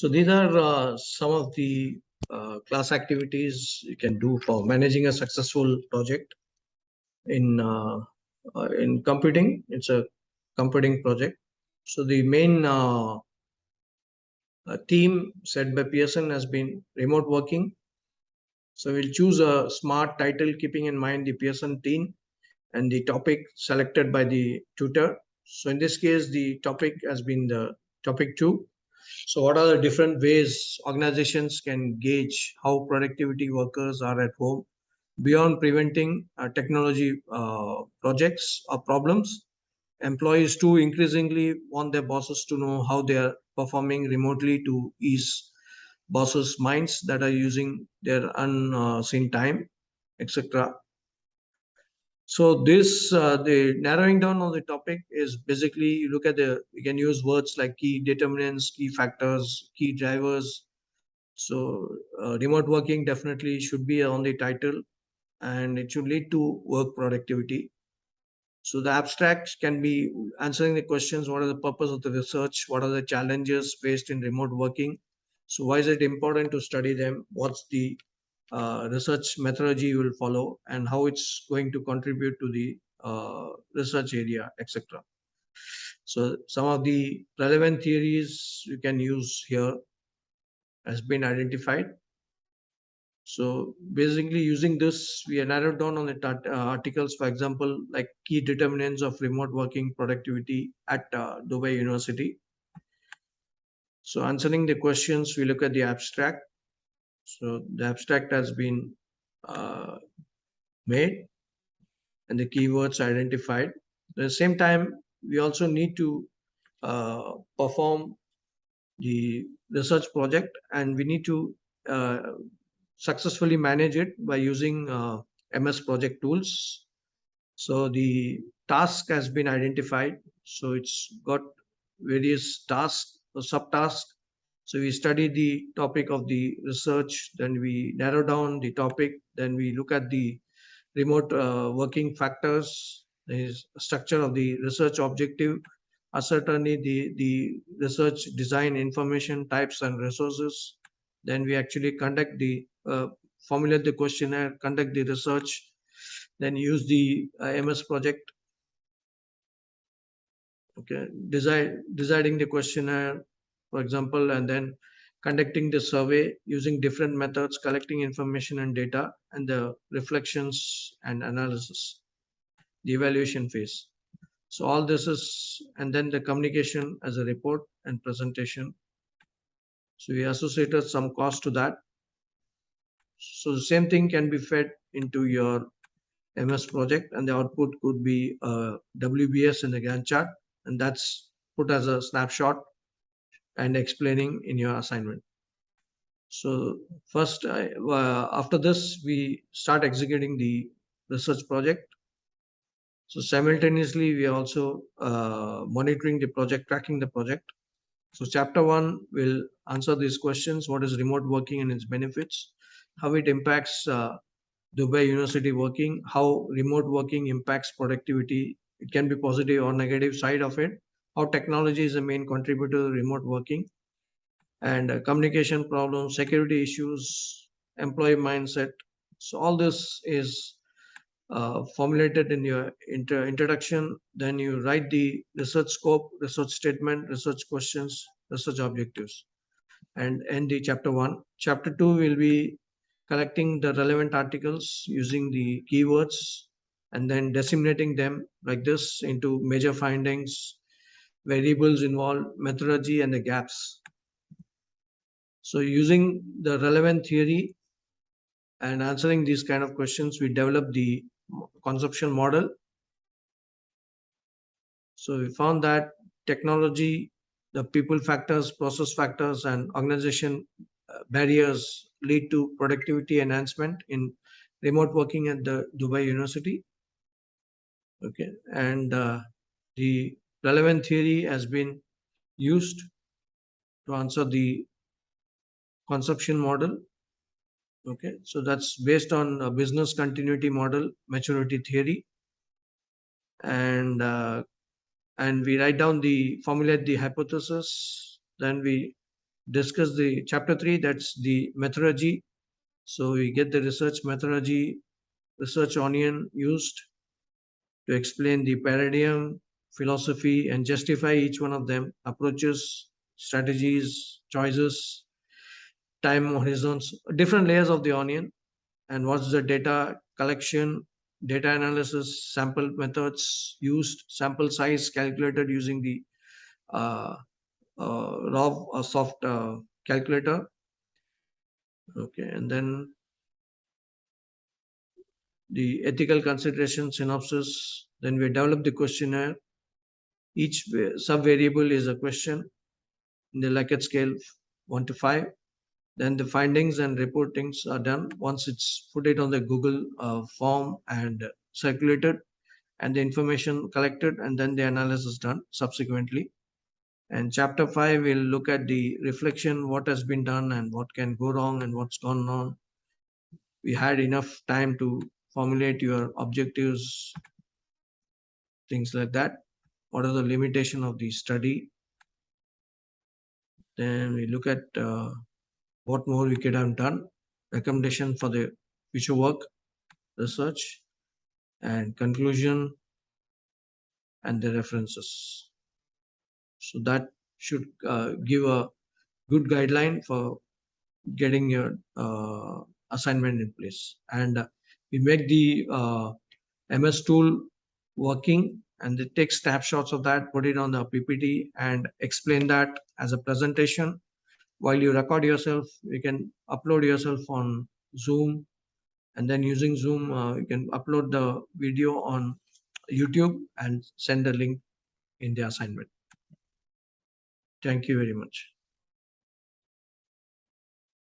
So these are some of the class activities you can do for managing a successful project in computing. It's a computing project. So the main theme set by Pearson has been remote working. So we'll choose a smart title keeping in mind the Pearson theme and the topic selected by the tutor. So in this case, the topic has been the topic 2. So what are the different ways organizations can gauge how productivity workers are at home beyond preventing technology projects or problems? Employees too increasingly want their bosses to know how they are performing remotely to ease bosses' minds that are using their unseen time, etc. So this the narrowing down of the topic is basically you look at you can use words like key determinants, key factors, key drivers. So remote working definitely should be on the title, and it should lead to work productivity. So the abstracts can be answering the questions: what are the purpose of the research? What are the challenges faced in remote working? So why is it important to study them? What's the research methodology you will follow, and how it's going to contribute to the research area, etc. So some of the relevant theories you can use here has been identified. So basically using this, we are narrowed down on the articles, for example, like key determinants of remote working productivity at Dubai University. So answering the questions, we look at the abstract. So the abstract has been uh, made and the keywords identified. At the same time, we also need to perform the research project, and we need to uh, successfully manage it by using MS project tools. So the task has been identified. So it's got various tasks or subtasks. So we study the topic of the research, then we narrow down the topic, then we look at the remote working factors, the structure of the research objective, certainly the research design information types and resources. Then we actually conduct the formulate the questionnaire, conduct the research, then use the MS project. Okay, deciding the questionnaire, for example, and then conducting the survey using different methods, collecting information and data, and the reflections and analysis, the evaluation phase. So all this is, and then the communication as a report and presentation. So we associated some cost to that. So the same thing can be fed into your MS project, and the output could be WBS in the Gantt chart, and that's put as a snapshot and explaining in your assignment. So first, after this, we start executing the research project. So simultaneously, we are also monitoring the project, tracking the project. So chapter 1 will answer these questions: what is remote working and its benefits, how it impacts Dubai University working, how remote working impacts productivity. It can be positive or negative side of it. How technology is a main contributor to remote working, and communication problems, security issues, employee mindset. So all this is formulated in your introduction. Then you write the research scope, research statement, research questions, research objectives, and end the chapter 1. Chapter 2 will be collecting the relevant articles using the keywords and then disseminating them like this into major findings, variables involved, methodology, and the gaps. So using the relevant theory and answering these kind of questions, we develop the consumption model. So we found that technology, the people factors, process factors, and organization barriers lead to productivity enhancement in remote working at the Dubai University. Okay, and the relevant theory has been used to answer the consumption model. Okay, so that's based on a business continuity model, maturity theory, and we write down the formulate the hypothesis. Then we discuss the chapter 3, that's the methodology. So we get the research methodology, research onion used to explain the paradigm, philosophy, and justify each one of them, approaches, strategies, choices, time horizons, different layers of the onion, and what's the data collection, data analysis, sample methods used, sample size calculated using the uh, raw soft calculator. Okay, and then the ethical consideration synopsis. Then we develop the questionnaire. Each sub variable is a question in the Likert scale 1 to 5. Then the findings and reportings are done once it's put it on the Google form and circulated, and the information collected, and then the analysis done subsequently. And chapter 5 will look at the reflection, what has been done and what can go wrong and what's gone on. We had enough time to formulate your objectives, things like that. What are the limitation of the study? Then we look at what more we could have done, recommendation for the future work, research, and conclusion, and the references. So that should give a good guideline for getting your assignment in place. And we make the MS tool working, and they take snapshots of that, put it on the PPT, and explain that as a presentation. While you record yourself, you can upload yourself on Zoom, and then using Zoom, you can upload the video on YouTube and send the link in the assignment. Thank you very much.